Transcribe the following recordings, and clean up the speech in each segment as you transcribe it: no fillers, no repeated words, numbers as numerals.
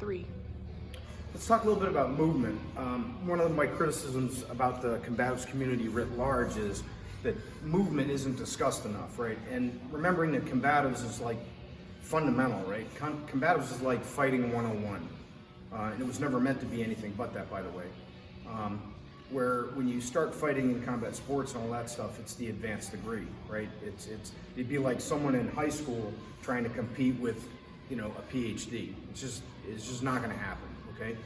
3. Let's talk a little bit about movement. One of my criticisms about the combatives community writ large is that movement isn't discussed enough, right? And remembering that combatives is like fundamental, right? Combatives is like fighting 101. And it was never meant to be anything but that, by the way. Where when you start fighting in combat sports and all that stuff, it's the advanced degree, right? It'd be like someone in high school trying to compete with, a PhD. It's just not going to happen, okay?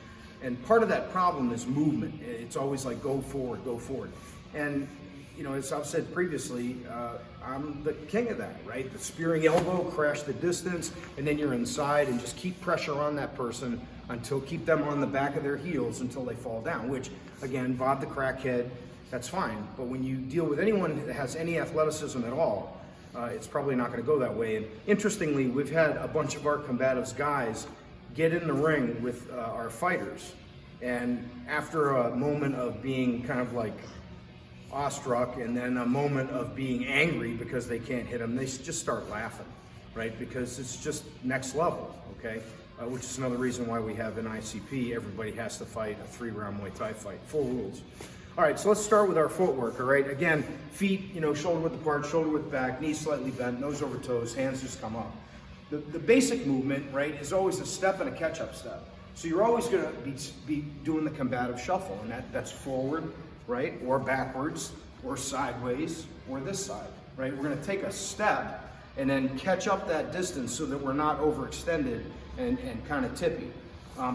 And part of that problem is movement. It's always like go forward, go forward. And as I've said previously, I'm the king of that, right? The spearing elbow, crash the distance, and then you're inside and just keep pressure on that person keep them on the back of their heels until they fall down, which again, Bob the crackhead, that's fine. But when you deal with anyone that has any athleticism at all, it's probably not gonna go that way. And interestingly, we've had a bunch of our combatives guys get in the ring with our fighters. And after a moment of being kind of like awestruck and then a moment of being angry because they can't hit them, they just start laughing, right? Because it's just next level, okay? Which is another reason why we have an ICP. Everybody has to fight a 3-round Muay Thai fight, full rules. All right, so let's start with our footwork, all right? Again, feet, shoulder width apart, shoulder width back, knees slightly bent, nose over toes, hands just come up. The basic movement, right, is always a step and a catch-up step. So you're always gonna be doing the combative shuffle, and that's forward, right, or backwards, or sideways, or this side, right? We're gonna take a step and then catch up that distance so that we're not overextended and kind of tippy.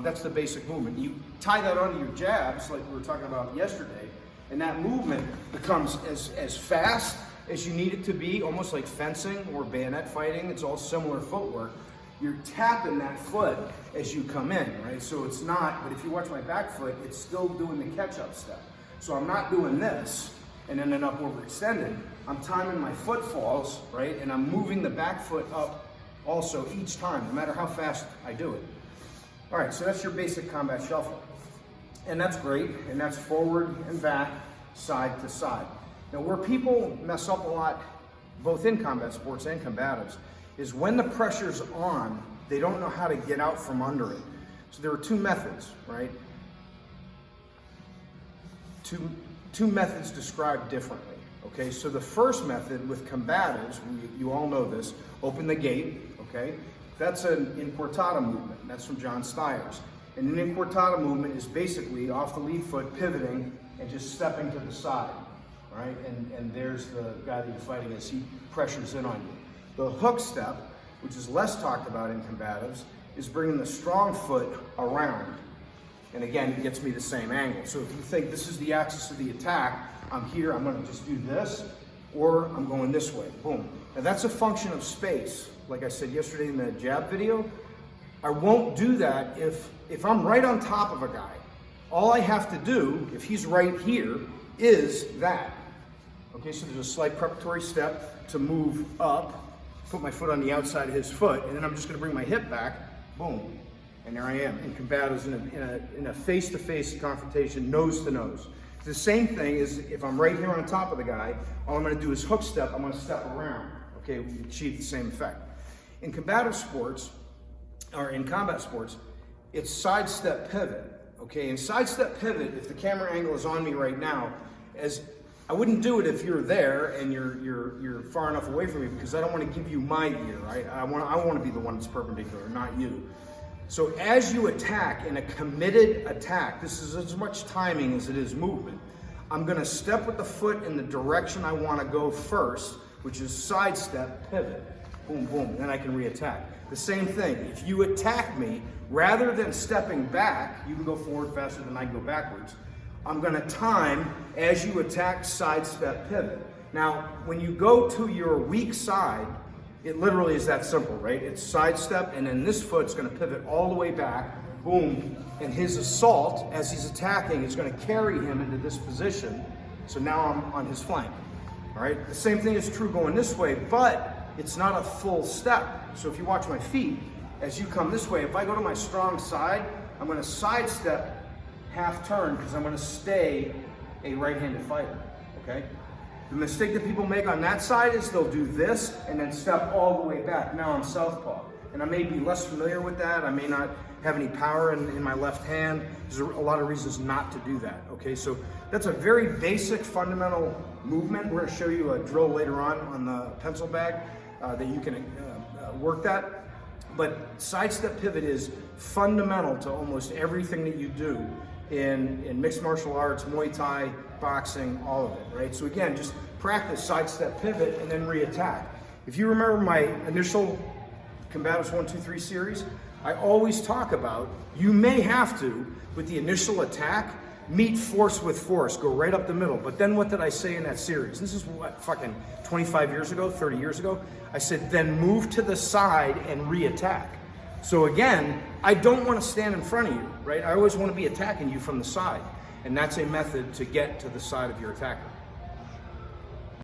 That's the basic movement. You tie that onto your jabs like we were talking about yesterday, and that movement becomes as fast as you need it to be, almost like fencing or bayonet fighting. It's all similar footwork. You're tapping that foot as you come in, right? So it's not, but if you watch my back foot, it's still doing the catch-up step. So I'm not doing this and ending up overextended. I'm timing my footfalls, right? And I'm moving the back foot up also each time, no matter how fast I do it. All right, so that's your basic combat shuffle. And that's great, and that's forward and back, side to side. Now, where people mess up a lot, both in combat sports and combatives, is when the pressure's on, they don't know how to get out from under it. So there are two methods, right? Two methods described differently. Okay, so the first method with combatives, you all know this, open the gate, okay? That's an in quartata movement. That's from John Stiers. And an in quartata movement is basically off the lead foot, pivoting, and just stepping to the side, right? And there's the guy that you're fighting as he pressures in on you. The hook step, which is less talked about in combatives, is bringing the strong foot around. And again, it gets me the same angle. So if you think this is the axis of the attack, I'm here, I'm gonna just do this, or I'm going this way, boom. Now that's a function of space. Like I said yesterday in the jab video, I won't do that if I'm right on top of a guy. All I have to do, if he's right here, is that. Okay, so there's a slight preparatory step to move up, put my foot on the outside of his foot, and then I'm just gonna bring my hip back, boom. And there I am in combatives in a face-to-face confrontation, nose to nose. The same thing is if I'm right here on top of the guy, all I'm gonna do is hook step, I'm gonna step around. Okay, we achieve the same effect. In combative sports, or in combat sports, it's sidestep pivot. Okay, and sidestep pivot, if the camera angle is on me right now, I wouldn't do it if you're there and you're far enough away from me because I don't want to give you my ear, right? I want to be the one that's perpendicular, not you. So as you attack in a committed attack, this is as much timing as it is movement. I'm gonna step with the foot in the direction I wanna go first, which is sidestep, pivot, boom, boom, then I can re-attack. The same thing, if you attack me, rather than stepping back, you can go forward faster than I can go backwards, I'm gonna time as you attack, sidestep, pivot. Now, when you go to your weak side, it literally is that simple, right? It's sidestep, and then this foot's gonna pivot all the way back, boom, and his assault, as he's attacking, is gonna carry him into this position, so now I'm on his flank, all right? The same thing is true going this way, but it's not a full step. So if you watch my feet, as you come this way, if I go to my strong side, I'm gonna sidestep half turn because I'm gonna stay a right-handed fighter, okay? The mistake that people make on that side is they'll do this and then step all the way back. Now I'm southpaw. And I may be less familiar with that. I may not have any power in my left hand. There's a lot of reasons not to do that, okay? So that's a very basic, fundamental movement. We're gonna show you a drill later on the pencil bag that you can work that. But sidestep pivot is fundamental to almost everything that you do in mixed martial arts, Muay Thai, boxing, all of it, right? So again, just practice sidestep pivot and then re-attack. If you remember my initial Combatives 1, 2, 3 series, I always talk about you may have to, with the initial attack, meet force with force, go right up the middle. But then what did I say in that series? This is what, fucking 25 years ago, 30 years ago? I said, then move to the side and re-attack. So again, I don't want to stand in front of you, right? I always want to be attacking you from the side. And that's a method to get to the side of your attacker.